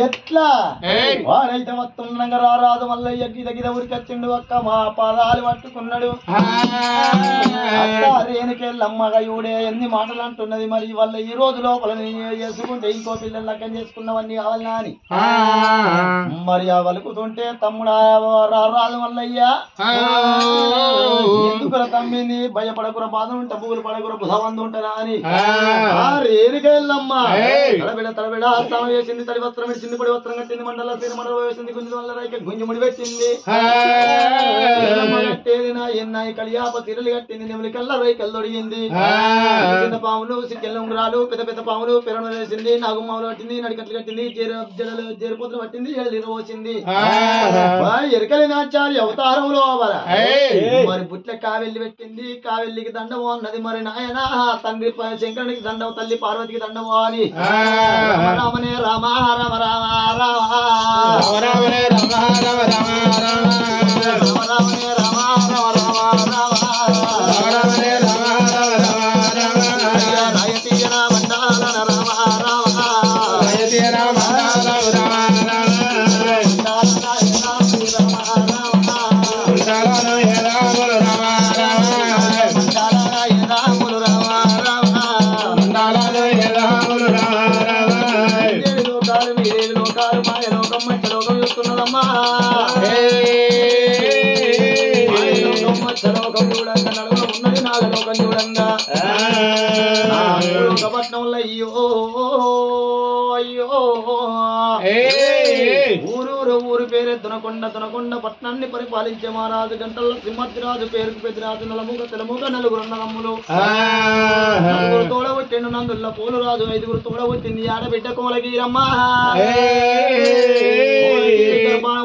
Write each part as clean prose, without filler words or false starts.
ఎట్లా వాడైతే మొత్తం రారాదు మల్లయ్య గిద గిద ఉరికొచ్చిండు ఒక్క మా పాదాలు పట్టుకున్నాడు రేణుకెళ్ళమ్మగా ఇవుడే ఎన్ని మాటలు అంటున్నది మరి వాళ్ళ ఈ రోజు లోపల చేసుకుంటే ఇంకో పిల్లలు లగ్గం చేసుకున్నవన్నీ కావాలనా అని మరి ఆ వలుకుతుంటే తమ్ముడా రారాదు మల్లయ్య ఎందుకురా తమ్మింది భయపడకుర బాధ ఉంటే పువ్వులు పడకుర బుధవందు ఉంటారా అని రేణుకెళ్ళమ్మ తడబిడ అర్థం వేసింది తడి వస్త్రం వేసింది పొడి వస్త్రం కట్టింది మండల తీరు మండల వేసింది గుంజు వల్ల రైక గుంజు ముడి పెట్టింది కట్టేది నా ఎన్నాయి కలియాప తిరలు కట్టింది నెమలి కల్ల రైకలు తొడిగింది చిన్న పాములు సిక్కెళ్ళ ఉంగరాలు పెద్ద పెద్ద పాములు పెరణ వేసింది నాగుమాములు పట్టింది నడికట్లు కట్టింది జడలు జేరుపోతులు పట్టింది ఎడలు పోసింది ఎరకలి నాచారి అవతారంలో మరి బుట్ల కావెల్లి పెట్టింది కావెల్లికి దండము అన్నది మరి నాయన తండ్రి శంకరునికి దండము తల్లి పార్వతికి దండము అని రామనే రామ రామ రామ రామ రామనే రామ రామ రామ రామ రామనే రామ రామ రామ రామ రామనే రామ రామ రామ రామ రాయతి జన మండల రామ రామ రాయతి జన మండల రామ పట్నంలో అయ్యో అయ్యో ఊరు పేరే దునకొండ పట్నాన్ని పరిపాలించే మహారాజు గంటల్లో సింహద్రాజు పేరుకు పెద్దరాజు నలముగ తెలముగ నలుగురు నమ్ములు నలుగురు తోడబుట్టిండు నందుల్ల పోలురాజు ఐదుగురు తోడబుట్టింది ఆడబిడ్డ కోలగీరమ్మ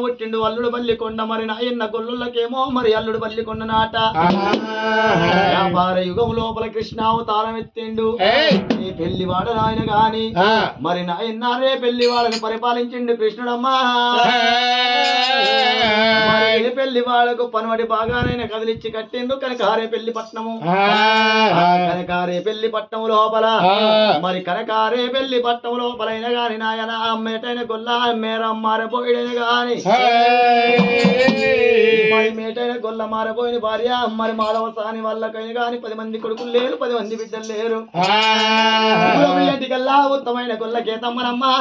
పుట్టిండు అల్లుడు బల్లికొండ మరి నాయన్న గొల్లులకేమో మరి అల్లుడు బల్లికొండ నాట వ్యాపార యుగం లోపల కృష్ణ అవతారం ఎత్తిండు ఈ పెళ్లివాడ నాయన గాని మరి నాయన్నారే పెళ్లివాడని పరిపాలించిండు కృష్ణుడమ్మా మరి పెళ్లి వాళ్ళకు పనువడి బాగానైనా కదిలిచ్చి కట్టిండు కనకారే పెళ్లి పట్నము కనకారే పెళ్లి పట్నం లోపల మరి కనకారే పెళ్లి పట్నం లోపలైన గాని నాయన అమ్మేటైన గొల్ల మారపోయిన గాని మరి మేటైన గొల్ల మారపోయిన భార్య మరి మాధవసాని వాళ్ళకైనా గాని 10 మంది కొడుకులు లేరు 10 మంది బిడ్డలు లేరు ఇంటికల్లా ఉత్తమైన గొల్లకే తమ్మనమ్మా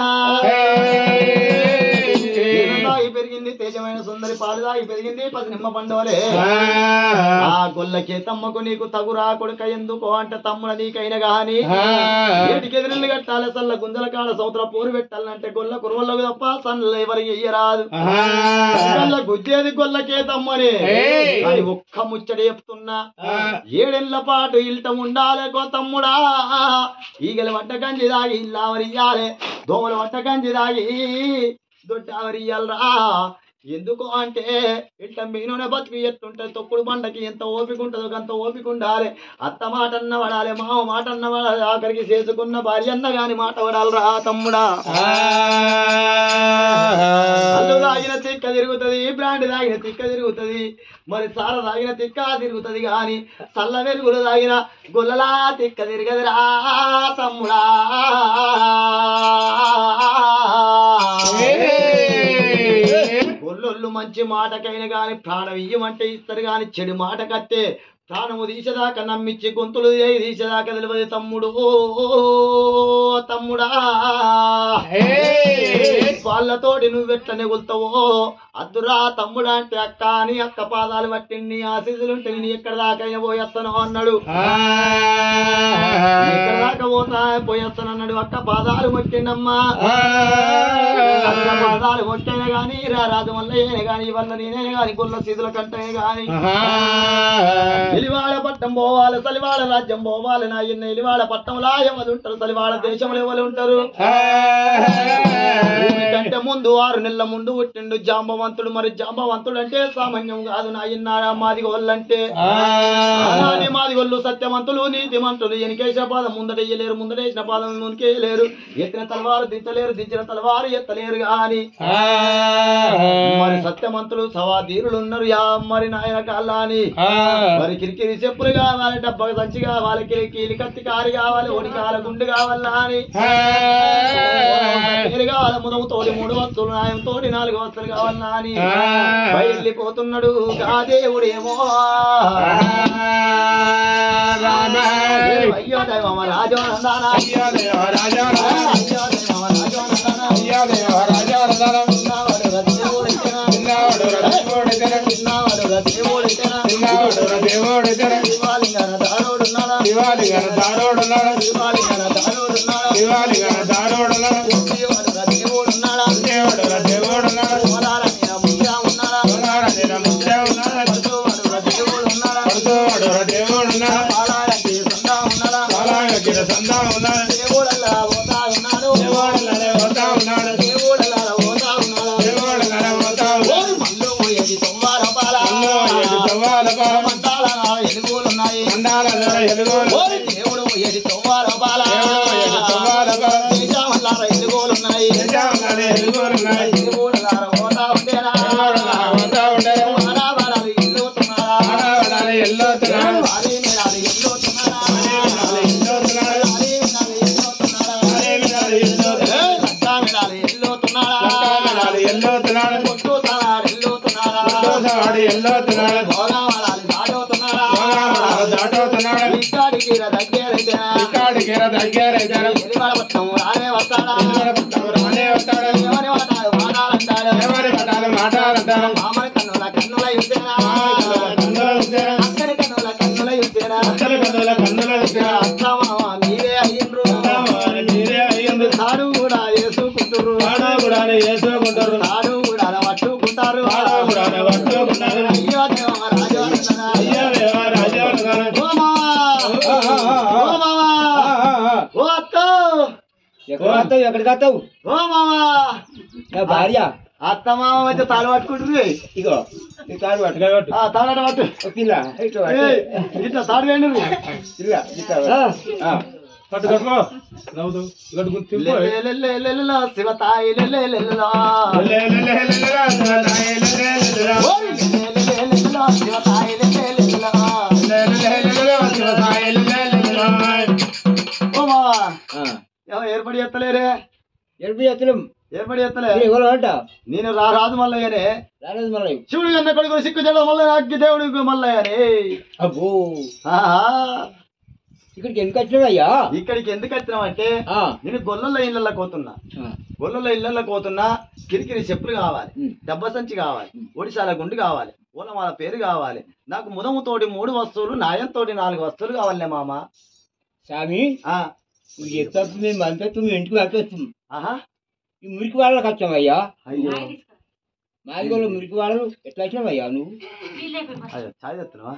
దాగి పెరిగింది తేజమైన సుందరి పాలు దాగి పెరిగింది 10 నిమ్మ పండువలే ఆ గొల్లకే తమ్మకు నీకు తగురా కొడుక ఎందుకో అంటే తమ్ముడ నీకైనా గాని ఏటికి ఎదురులు కట్టాలి సల్ల గుంజల కాడ సౌత్ర పోరు పెట్టాలంటే గొల్ల కురువలకు తప్ప సన్నలు ఎవరికి ఇయ్యరాదు గుజ్జేది గొల్లకే తమ్మని అది ఒక్క ముచ్చట చెప్తున్నా 7 ఏళ్ల పాటు ఇల్ట ఉండాలే గో తమ్ముడా ఈగలు వడ్డ గంజి దాగి ఇల్లావరియాలే దోమలు వడ్డ గంజి దాగి దొడ్డావరియాలరా ఎందుకు అంటే ఇట్లా మీనూనె బతికి ఎట్టుంటది తొక్కుడు బండకి ఎంత ఓపిక ఉంటుందో అంత ఓపిక ఉండాలి అత్త మాట అన్న పడాలి మామ మాట అన్న పడాలి ఆఖరికి చేసుకున్న భార్య అన్న గాని మాట పడాలరా తమ్ముడా అల్లు తాగిన తిక్క తిరుగుతుంది బ్రాండ్ తాగిన తిక్క తిరుగుతుంది మరి సార తాగిన తిక్క తిరుగుతుంది గాని చల్ల వెలుగులు తాగిన గొల్లలా తిక్క తిరగదురా తమ్ముడా గొల్లొల్లు మంచి మాటకైనా గాని ప్రాణం ఇయ్యమంటే ఇస్తారు గాని చెడు మాట కట్టే ప్రాణము తీసేదాకా నమ్మించి గొంతులు తీసేదాకా తెలియదు తమ్ముడు తమ్ముడా వాళ్ళతోటి నువ్వెట్ల నెగులుతావో అద్దురా తమ్ముడా అంటే అక్క అని అక్క పాదాలు పట్టింది ఆశీసులుంటే నేను ఎక్కడ దాకైనా పోయేస్తాను అన్నాడు ఎక్కడ దాకా పోతా పోయేస్తాను అన్నాడు అక్క పాదాలు మొక్కిండమ్మా అక్క పాదాలు మొక్కైనా గాని రాజు వల్ల ఏనే గాని వల్ల నేనే గాని గొల్ల సీదుల కంటే గాని ఎలివాడ పట్టం పోవాలి సలివాడ రాజ్యం పోవాలి నా ఇన్న ఎలివాడ పట్టంలో ఎవరు ఉంటారు సలివాడ దేశంలో ఎవరు ఉంటారు కంటే ముందు 6 నెలల ముందు పుట్టిండు జాంబవంతుడు మరి జాంబవంతుడు అంటే సామాన్యం కాదు నా ఇన్న మాదిగోళ్ళంటే మాదిగోళ్ళు సత్యవంతులు నీతిమంతులు ఎనికేసిన పాదం ముందటేయలేరు ముందటేసిన పాదం మునికేయలేరు ఎత్తిన తలవారు దించలేరు దించిన తలవారు ఎత్తలేరు గాని మరి సత్యవంతులు సవాధీరులు ఉన్నారు మరి నాయన కాళ్ళని మరి కిరికిరి చెప్పులు కావాలి డబ్బా సంచి కావాలి కీలి కత్తి కారి కావాలి ఒడికాల గుండు కావాలా అని కావాలి ముదము తోడి 3 వస్తువులు నాయం తోడి 4 వస్తువులు కావాలన్నా అని బయలుపోతున్నాడు ఆ దేవుడేమో అయ్యో దైవమ రాజో నందానా అయ్యో దైవ రాజో అయ్యో దైవమ రాజో నందానా అయ్యో దైవ రాజో నందానా చిన్నవాడు దేవుడైతేనా చిన్నవాడు దేవుడైతేనా శివాలింగన దారోడున్నాడా శివాలింగన దారోడున్నాడా శివాలింగన దారోడున్నాడా శివాలింగన దారోడున్నాడా దేవుడున్నాడా దేవుడున్నాడా సోనారనిన ముద్ర ఉన్నాడా సోనారనిన ముద్ర ఉన్నాడా దేవుడున్నాడా దేవుడున్నాడా పాలాయకి సందా ఉన్నాడా పాలాయకి సందా ఉన్నాడా దేవుడల్లా పోతా ఉన్నాడు దేవుడల్లా పోతా ఉన్నాడు దేవుడల్లా పోతా ఉన్నాడు దేవుడల్లా పోతా ఉన్నాడు మల్లు పోయేది సోమవార పాల మల్లు పోయేది సోమవార పాల మండాల ఎలుగులున్నాయి మండాల ఎలుగులు ఓరి దేవుడు పోయేది సోమవార పాల దేవుడు పోయేది సోమవార పాల దేశమల్లా ఎలుగులున్నాయి దేశమల్లా ఎలుగులున్నాయి దేవుడల్లా పోతా ఉండేనా దేవుడల్లా పోతా ఉండేనా మానవరాలు ఎల్లుతున్నారా మానవరాలు ఎల్లుతున్నారా వారి మేరాలు ఎల్లుతున్నారా మేరాలు ఎల్లుతున్నారా వారి మేరాలు ఎల్లుతున్నారా వారి మేరాలు ఎల్లుతున్నారా లక్కా మేరాలు ఎల్లుతున్నారా లక్కా మేరాలు ఎల్లుతున్నారా కొట్టు సవారి ఎల్లుతున్నారా కొట్టు సవారి ఎల్లుతున్నారా భోగావరాలు దాటవుతున్నారా భోగావరాలు దాటవుతున్నారా ఇక్కడికి దగ్గరైతేనా ఇక్కడికి దగ్గరైతేనా ఎలివడపట్నం రానే వస్తాడా ఎలివడపట్నం రానే వస్తాడా ఎవరి మాటలు మాటాలంటాడు ఎవరి మాటలు మాటాలంటాడు మామని కన్నుల యుద్ధేనా కన్నుల యుద్ధేనా అక్కడి కన్నుల యుద్ధేనా అక్కడి కన్నుల యుద్ధేనా అత్తమామ మీరే అయ్యిండ్రు మీరే అయ్యిండ్రు తాడు కూడా వేసుకుంటారు తాడు కూడా వేసుకుంటారు తాడు కూడా పట్టుకుంటారు తాడు కూడా పట్టుకుంటారు అయ్యో దేవ రాజో అయ్యో దేవ రాజో ఓ మావా ఓ మావా ఓ అత్త ఎక్కడికి వస్తావు ఓ మావా భార్య అత్త మామ అయితే తాడు పట్టుకుంటుంది ఇగో తాడు పట్టు తాడు పట్టు పిల్ల ఇట్లా తాడు వేయండి పిల్ల పట్టుకో శివతాయి ఏర్పడి ఎత్తలేరే ఏర్పడి ఎత్తలే నేను రాజు మల్లయ్యనే శివుడు అన్న కొడుకు సిక్కు జడ మల్లయ్య అగ్గి దేవుడికి మల్లయ్యనే అబ్బో ఇక్కడికి ఎందుకు వచ్చినావయ్యా ఇక్కడికి ఎందుకు వచ్చినావంటే నేను గొల్లల ఇళ్ళకి పోతున్నా గొల్లల ఇళ్ళకి పోతున్నా కిరికిరి చెప్పులు కావాలి దెబ్బ సంచి కావాలి ఒడిశాల గుండు కావాలి ఓలమాల పేరు కావాలి నాకు ముదముతోటి 3 వస్తువులు నాయంతోటి 4 వస్తువులు కావాలే మామ స్వామి మేము అంతేస్తుంది ఇంటికి వచ్చేస్తుంది ఈ మురికి వాళ్ళకి వచ్చామయ్యా అయ్యో మాదిగోళ్ళు మురికి వాళ్ళు ఎట్లా వచ్చినావయ్యా నువ్వు ఛాయ్ చెప్తున్నావా